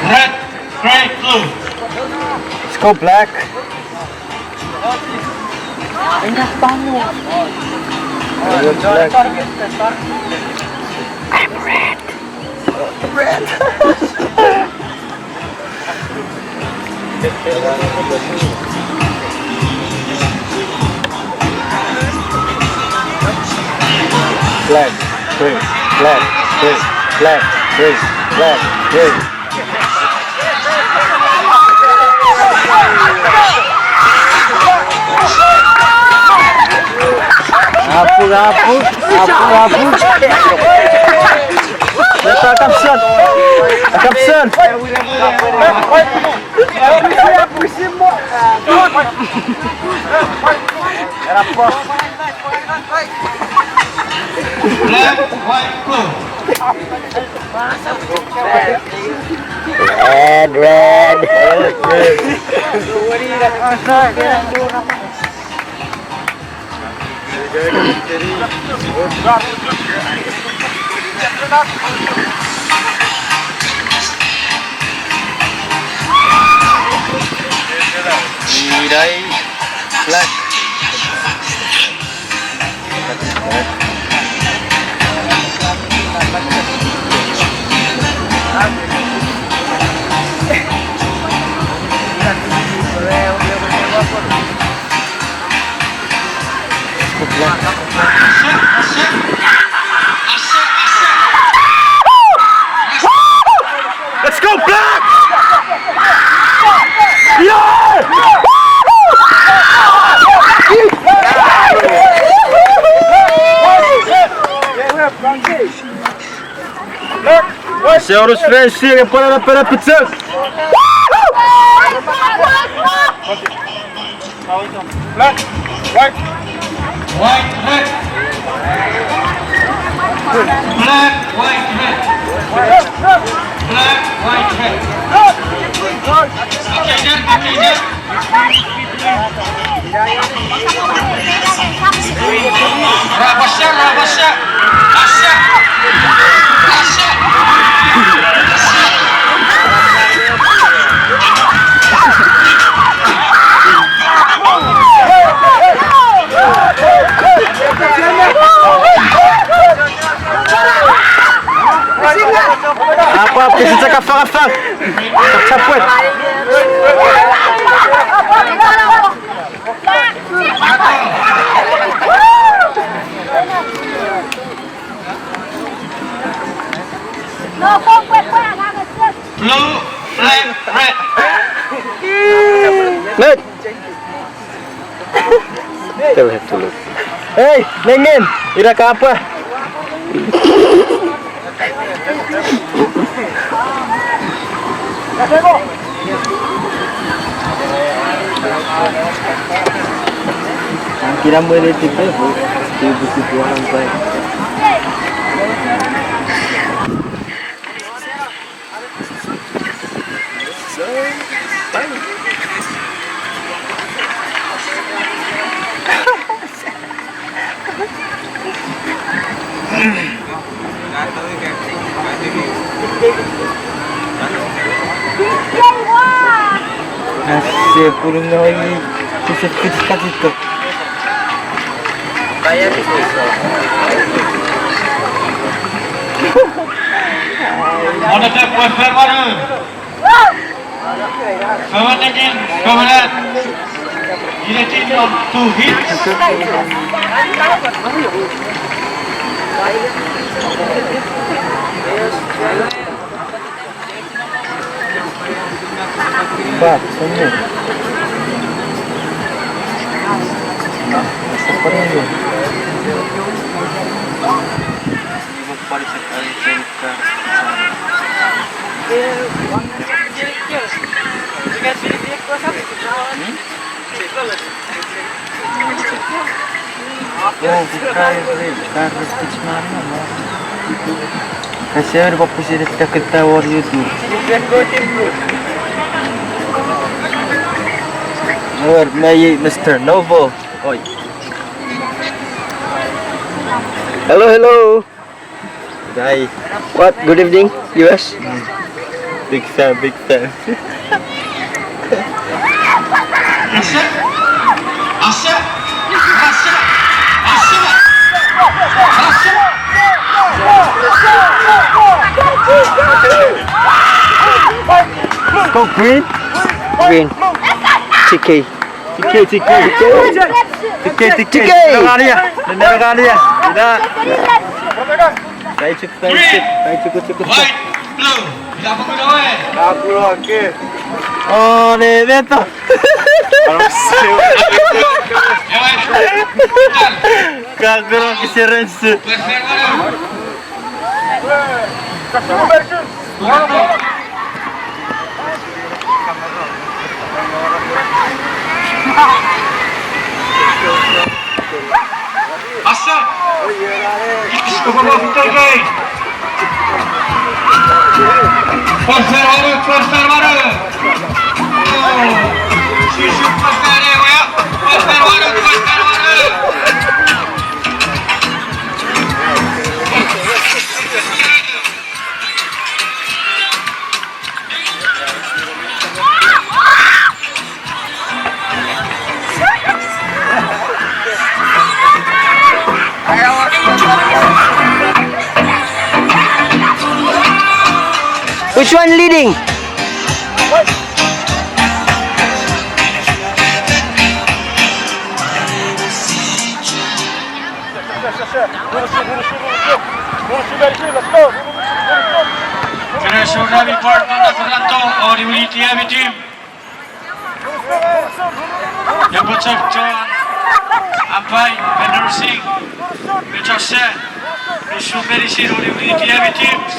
Red, grey, blue. Let's go black. I'm red. Red. Black, green, black, green, black, green, black, green. Apu. Lepas kapsen. Black, white, blue. Red. Black. Let's go black! Yeah! Senhoras friends, chega para a pizza! Black, white, white, red. Black, white, red. Black, white, red. Okay, then. Rabasya. Apa bisa cakap far. Caput. Blue, black, red. Look. Still have to look. Hey, Nengin, ira ka apa? Kira boleh tipe, tipe orang baik. Asyik pulung lagi susah itu. Bayar itu. Ada tak buat berapa? Kawan again, kawan. Ini team of 2 hits. Pak, semua. Seperti itu. Oh, bukan speech mana? Kasih ada apa sih kita war YouTube. Where may Mr. Novo? Oi. Hello, hello. Hi. What? Good evening, US. Big fan, big fan. Asep. Asep. Asep. Asep. Go green. Green. TK. TK, TK. TK, TK. TK. Nagkakali yan. Nagkakali yan. Tidak. Tayo cuk, tayo cuk. Tayo cuk. White. Blue. Tidak menggunakan. Aku lagi. Oh, nih, beto. Kagak kesiren sih. Asep. Itu babak TK. Perservaru. Sisi perservaru ya. Perservaru. Which one leading? International Department of Toronto or Unity Heavy Team. Yang bercak John Ampai and Nursing Richardson Rusu Medicine or Unity Heavy Teams.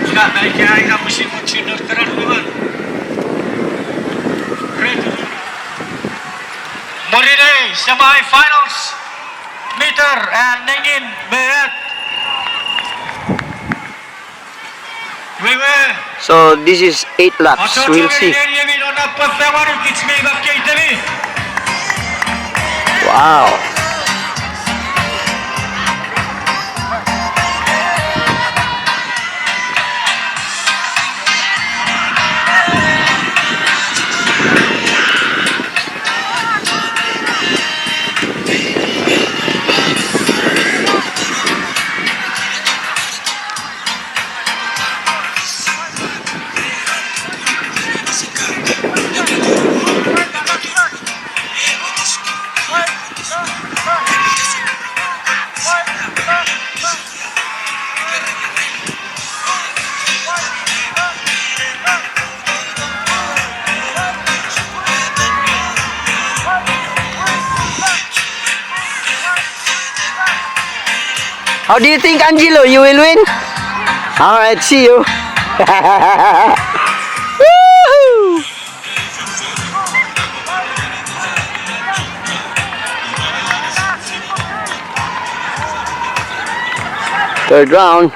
Sudah naik air musim cinder terang teman. Morine semifinals meter and Nengin Berat. So this is 8 laps. We'll see. Wow. How do you think, Angelo? You will win? Alright, see you. Woohoo! Third round.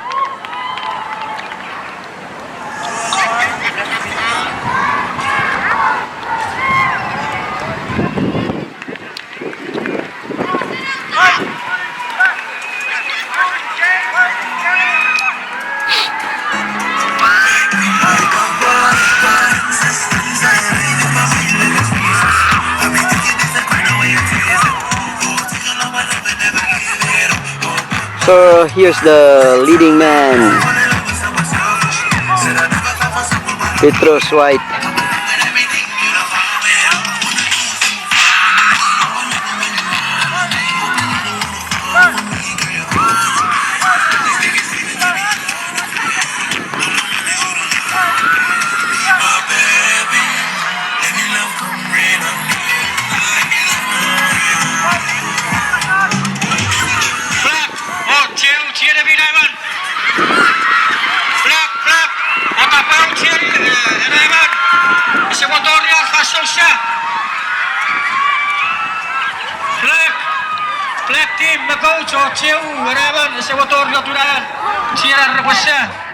So here's the leading man, Petros White. Black. Oh, cheer the Raymond. Black. Atapau cheer Raymond. Ese motor real fashion siya. Black team na coach o cheer Raymond. Ese motor real tunayan. Cheer ang request siya.